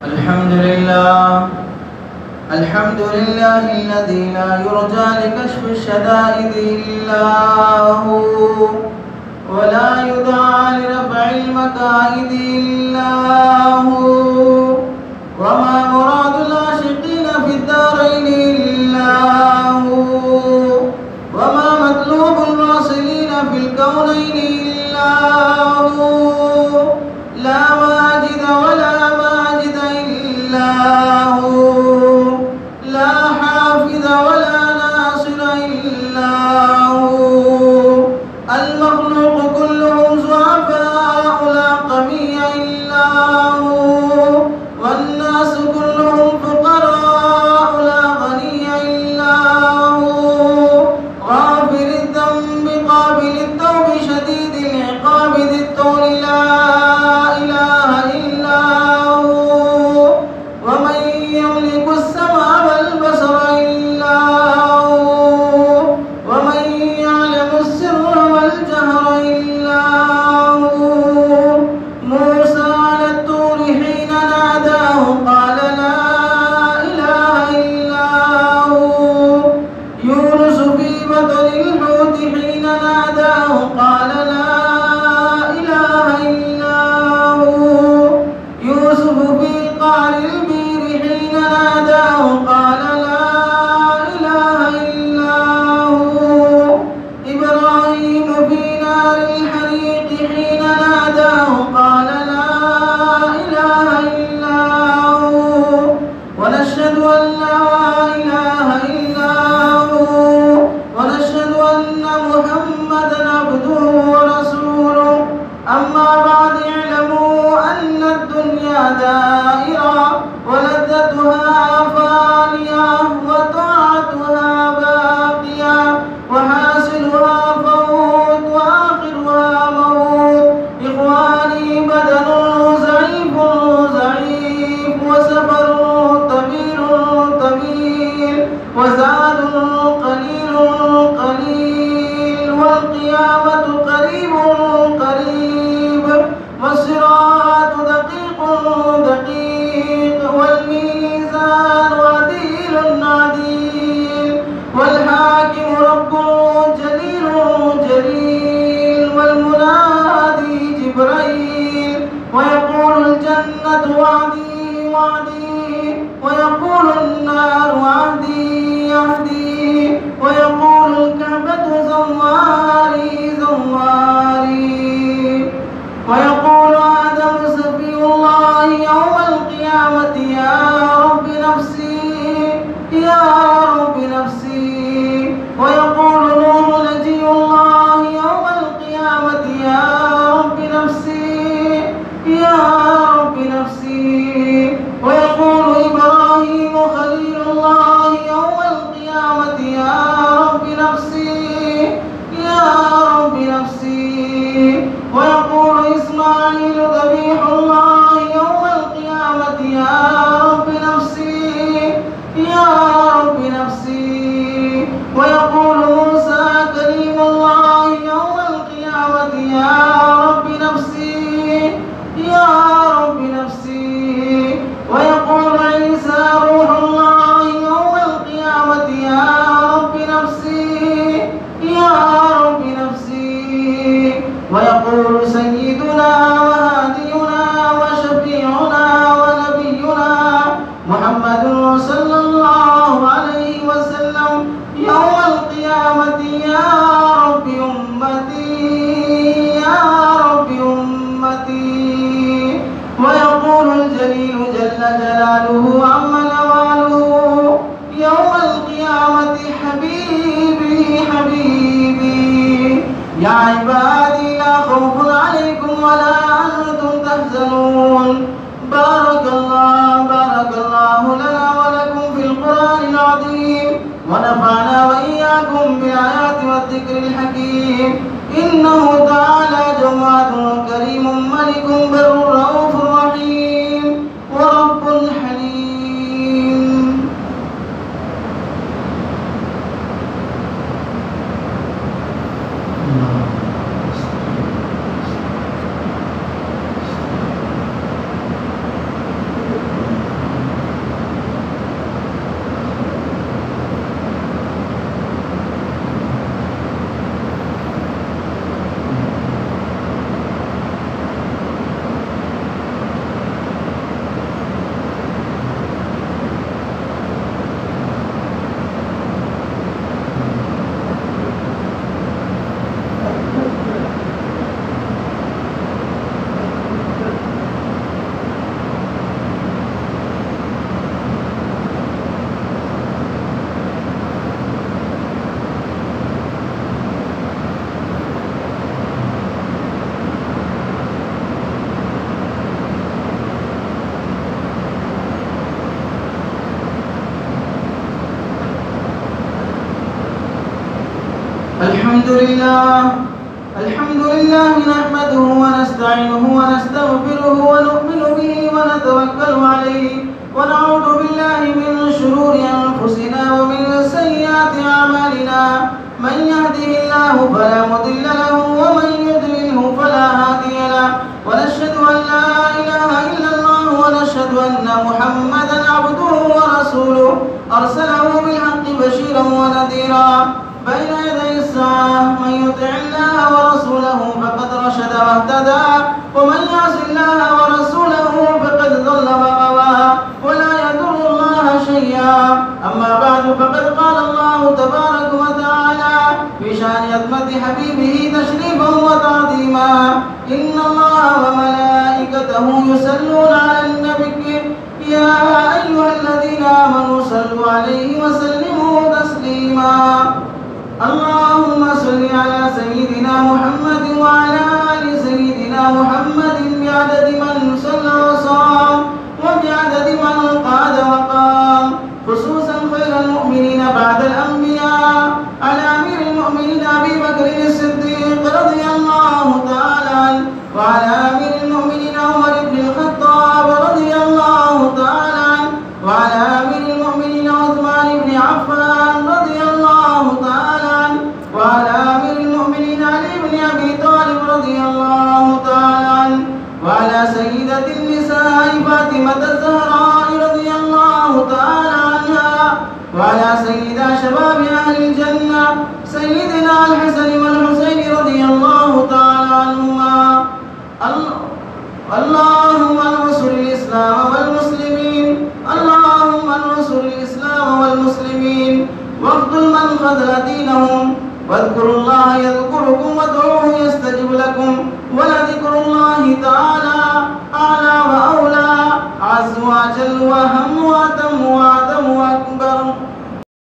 الحمد لله الذي لا يرجى لكشف الشدائد إلا هو، ولا يدعى لرفع المكائد إلا هو، وما مراد العاشقين في الدارين إلا هو، وما مطلوب الواصلين في الكونين إلا هو، لا واجد ولا ماجد إلا هو، لا حافظ ولا ناصر إلا هو، المخلوق كلهم ضعفاء لا قوي إلا هو، والناس كلهم فقراء لا غني إلا هو، غافر الذنب قابل التوب شديد العقاب ذي الطول لا إله إلا هو، ومن يملك السمع والبصر إلا هو، ومن يعلم السر والجهر إلا هو، موسى على الطور حين ناداه قال لا إله إلا هو، يونس في بطن الحوت حين ناداه قال لا إله إلا هو، يوسف في قعر البير حين ناداه قال لا إله إلا هو، إبراهيم في نار الحريق حين ناداه قال لا إله إلا هو، ونشهد أن لا إله إلا هو، ونشهد أن محمدا عبده ورسوله. أما بعد اعلموا أن الدنيا دائرة ولذتها فانية وطاعتها باقية وحاصلها فوت وآخرها موت. إخواني بدن ضعيف وسفر طويل وزاد قليل والقيامة قريب والصراط دقيق والميزان عديل والحاكم رب جليل والمنادي جبريل، ويقول الجنة وعدي ويقول النار عهدي ويقول الكعبة زواري ويقول آدم سفي الله يوم القيامة يا رب نفسي ويقول نوح نجي الله يوم القيامة يا رب نفسي ويقول إبراهيم خليل الله يوم القيامة يا رب نفسي ويقول إسماعيل ذبيح الله يوم القيامة يا رب نفسي ويقول موسى كريم الله يوم القيامة يا رب نفسي ويقول عيسى روح الله يوم القيامة يا رب نفسي ويقول سيدنا وهادينا وشفيعنا ونبينا محمد صلى الله عليه وسلم يوم القيامة يا رب أمتي ويقول الجليل جل جلاله عم نواله يوم القيامة حبيبي يا عبادي لا خوف عليكم ولا أنتم تحزنون. بارك الله لنا ولكم في القرآن العظيم، ونفعنا وإياكم بالآيات والذكر الحكيم. إنه تعالى جواد كريم ملك بر رؤوف رحيم ورب حليم. الحمد لله نحمده ونستعينه ونستغفره ونؤمن به ونتوكل عليه ونعوذ بالله من شرور أنفسنا ومن سيئات أعمالنا من يهده الله فلا مضل له ومن يضلله فلا هادي له ونشهد أن لا إله إلا الله ونشهد أن محمدا عبده ورسوله أرسله بالحق بشيرا ونذيرا بين يدي الساعة من يطع الله ورسوله فقد رشد واهتدى ومن يعص الله ورسوله فقد ضل وغوى ولا يضر الله شيئا. أما بعد فقد قال الله تبارك وتعالى في شأن عظمة حبيبه تشريفا وتعظيما إن الله وملائكته يصلون على النبي يا أيها الذين آمنوا صلوا عليه وسلموا تسليما. اللهم صل على سيدنا محمد وعلى آل سيدنا محمد بعدد من صلى وصام وبعدد من قعد وقام خصوصا خير المؤمنين بعد الأنبياء على أمير المؤمنين أبي بكر الصديق رضي الله تعالى عنه وعلى أمير المؤمنين عمر بن الخطاب رضي الله تعالى عنه وعلى أمير المؤمنين عثمان بن عفان رضي الله تعالى عنه وعلى أمير المؤمنين علي بن أبي طالب رضي الله تعالى عنه وعلى سيدة النساء فاطمة الزهراء رضي الله تعالى عنها وعلى سيدة شباب أهل الجنة سيدنا الحسن والحسين رضي الله تعالى عنهما. اللهم انصر الإسلام والمسلمين اللهم انصر الإسلام والمسلمين واخذل من خذل دينهم واذكروا الله يذكركم وادعوه يستجب لكم ولذكر الله تعالى أعلى وأولى عز وجل وأهم وأتم